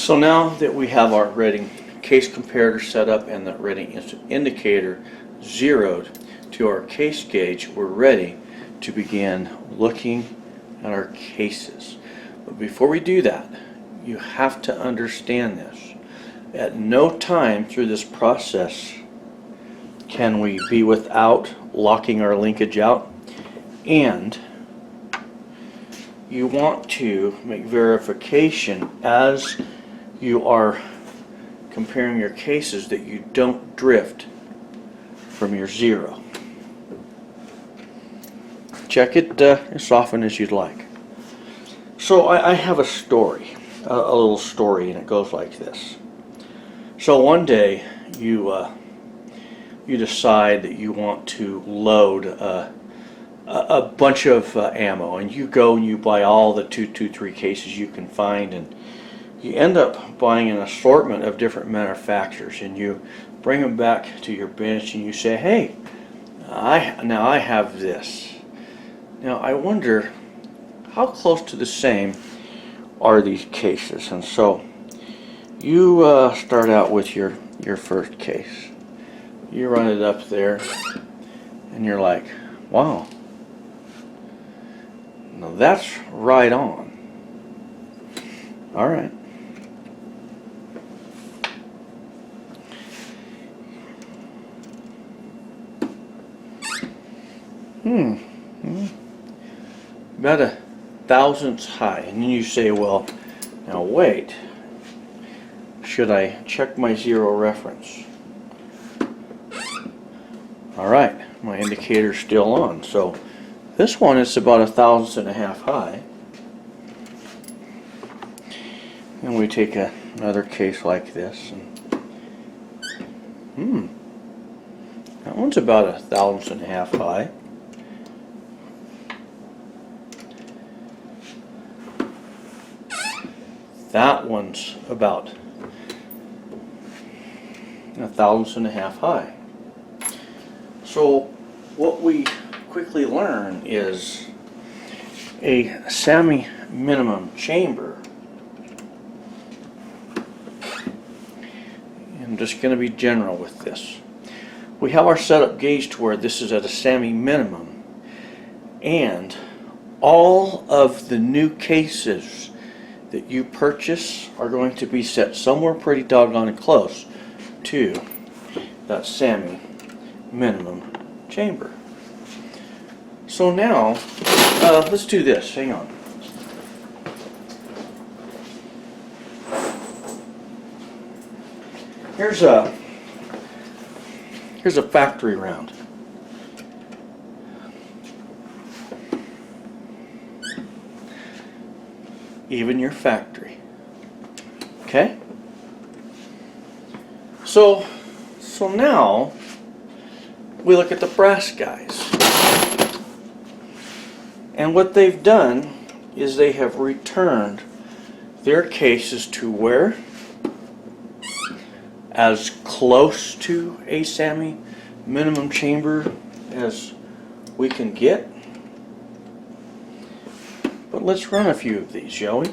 So now that we have our reading case comparator set up and the reading indicator zeroed to our case gauge, we're ready to begin looking at our cases. But before we do that, you have to understand this. At no time through this process can we be without locking our linkage out, and you want to make verification as you are comparing your cases that you don't drift from your zero. Check it as often as you'd like. So I have a story, a little story, and it goes like this. So one day you decide that you want to load a bunch of ammo, and you go and you buy all the 223 cases you can find, and you end up buying an assortment of different manufacturers, and you bring them back to your bench and you say, hey, now I have this. Now I wonder how close to the same are these cases. And so you start out with your first case. You run it up there and you're like, wow, now that's right on. All right. About a thousandths high. And then you say, well, now wait, should I check my zero reference? Alright, my indicator's still on. So this one is about a thousandth and a half high. And we take another case like this. And, that one's about a thousandth and a half high. That one's about a thousandth and a half high. So what we quickly learn is a SAAMI minimum chamber. I'm just going to be general with this. We have our setup gauge to where this is at a SAAMI minimum, and all of the new cases that you purchase are going to be set somewhere pretty doggone close to that SAAMI minimum chamber. So now, let's do this. Hang on. Here's a factory round. Even your factory. Okay? So now we look at the brass guys. And what they've done is they have returned their cases to where? As close to a SAAMI minimum chamber as we can get. But let's run a few of these, shall we?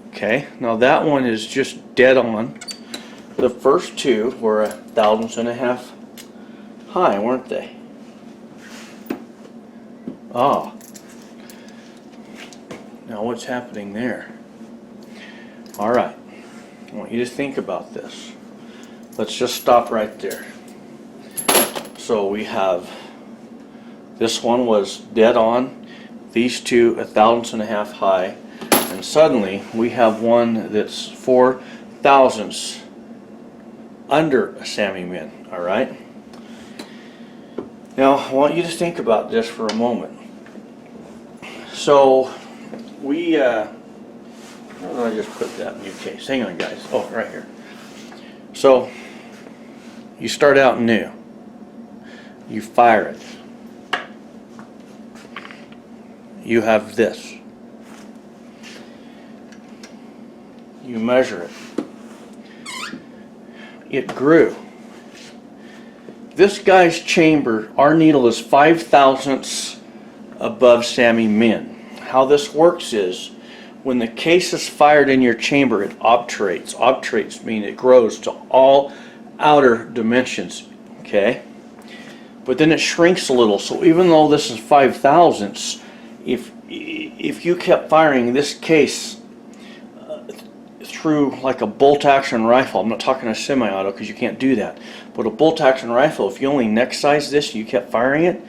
Okay, now that one is just dead on. The first two were a thousandth and a half high, weren't they? Ah. Now what's happening there? All right. I want you to think about this. Let's just stop right there. So we have, this one was dead on, these two a thousandth and a half high, and suddenly we have one that's 4 thousandths under a SAAMI min. All right. Now I want you to think about this for a moment. So we where did I just put that new case? Hang on, guys. Oh, right here. So you start out new. You fire it. You have this. You measure it. It grew. this guy's chamber, our needle is 5/1000ths above SAAMI min. How this works is, when the case is fired in your chamber, it obturates. Obturates mean it grows to all outer dimensions, okay? But then it shrinks a little. So even though this is 5/1000ths, if you kept firing this case through like a bolt action rifle, I'm not talking a semi-auto because you can't do that, but a bolt action rifle, if you only neck size this and you kept firing it,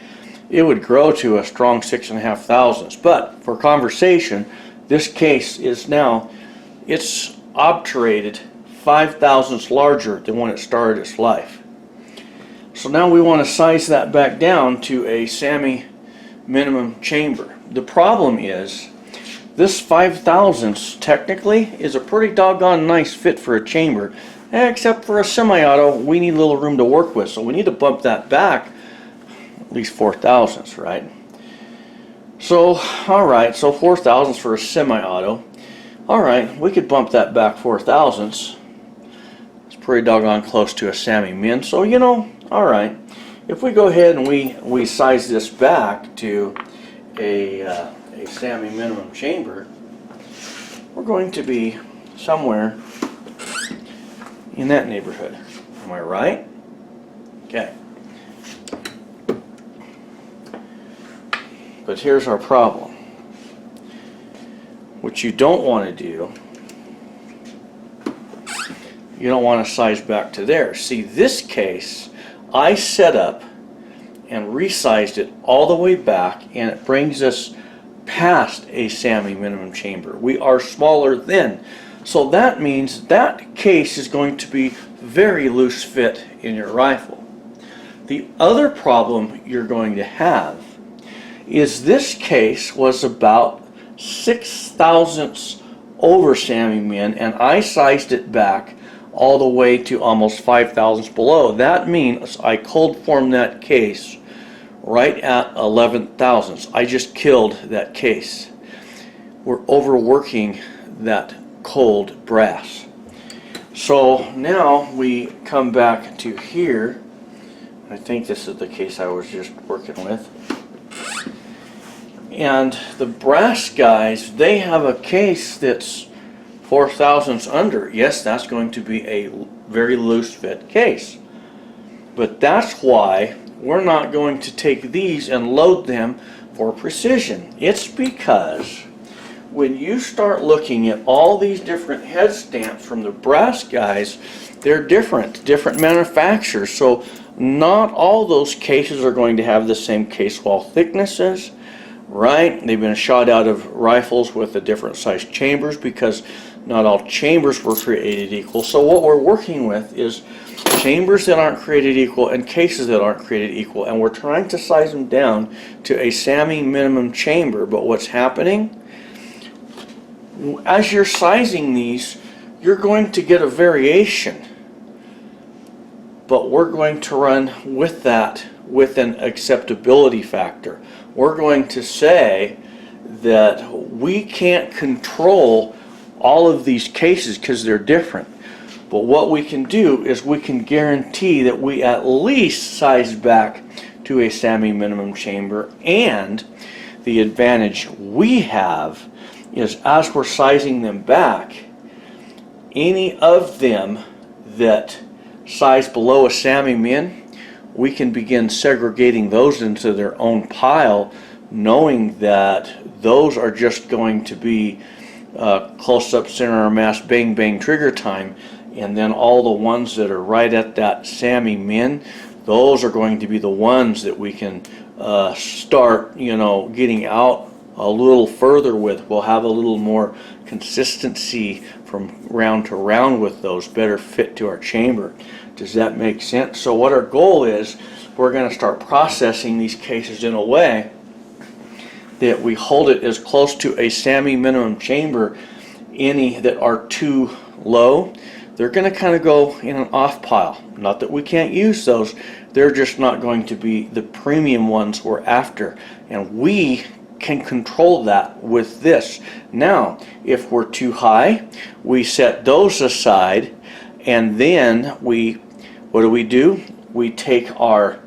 it would grow to a strong 6.5 But for conversation, this case is now, it's obturated 5/1000ths larger than when it started its life. So now we want to size that back down to a SAAMI minimum chamber. The problem is, this 5/1000ths technically is a pretty doggone nice fit for a chamber, except for a semi-auto, we need a little room to work with, so we need to bump that back at least 4/1000ths, right? So, alright, so 4/1000ths for a semi-auto. Alright, we could bump that back 4/1000ths. It's pretty doggone close to a SAAMI min, so you know, alright. If we go ahead and we size this back to a SAAMI minimum chamber, we're going to be somewhere in that neighborhood. Am I right? Okay. But here's our problem. What you don't want to do, you don't want to size back to there. See, this case, I set up and resized it all the way back, and it brings us past a SAAMI minimum chamber. We are smaller then. So that means that case is going to be very loose fit in your rifle. The other problem you're going to have is this case was about 6/1000ths over SAAMI min, and I sized it back all the way to almost 5/1000ths below. That means I cold formed that case right at 11/1000ths. I just killed that case. We're overworking that cold brass. So now we come back to here. I think this is the case I was just working with. And the brass guys, they have a case that's 4/1000ths under. Yes, that's going to be a very loose fit case. But that's why we're not going to take these and load them for precision. It's because when you start looking at all these different head stamps from the brass guys, they're different manufacturers. So not all those cases are going to have the same case wall thicknesses, right? They've been shot out of rifles with the different size chambers because not all chambers were created equal. So what we're working with is chambers that aren't created equal and cases that aren't created equal, and we're trying to size them down to a SAAMI minimum chamber. But what's happening? As you're sizing these, you're going to get a variation, but we're going to run with that with an acceptability factor. We're going to say that we can't control all of these cases because they're different. But what we can do is we can guarantee that we at least size back to a SAAMI minimum chamber, and the advantage we have is as we're sizing them back, any of them that size below a SAAMI min, we can begin segregating those into their own pile, knowing that those are just going to be close-up center of mass, bang bang trigger time, and then all the ones that are right at that SAAMI min, those are going to be the ones that we can start, you know, getting out a little further with. We'll have a little more consistency from round to round with those, better fit to our chamber. Does that make sense? So what our goal is, we're going to start processing these cases in a way that we hold it as close to a SAAMI minimum chamber. Any that are too low, they're going to kind of go in an off pile. Not that we can't use those, they're just not going to be the premium ones we're after, and we can control that with this. Now, if we're too high, we set those aside, and then what do? we take our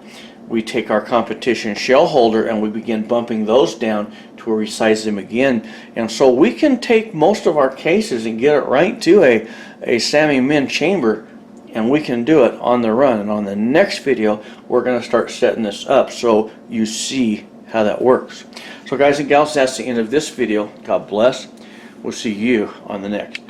competition shell holder and we begin bumping those down to where we size them again. And so we can take most of our cases and get it right to a SAAMI Min chamber, and we can do it on the run. And on the next video, we're going to start setting this up so you see how that works. So guys and gals, that's the end of this video. God bless. We'll see you on the next.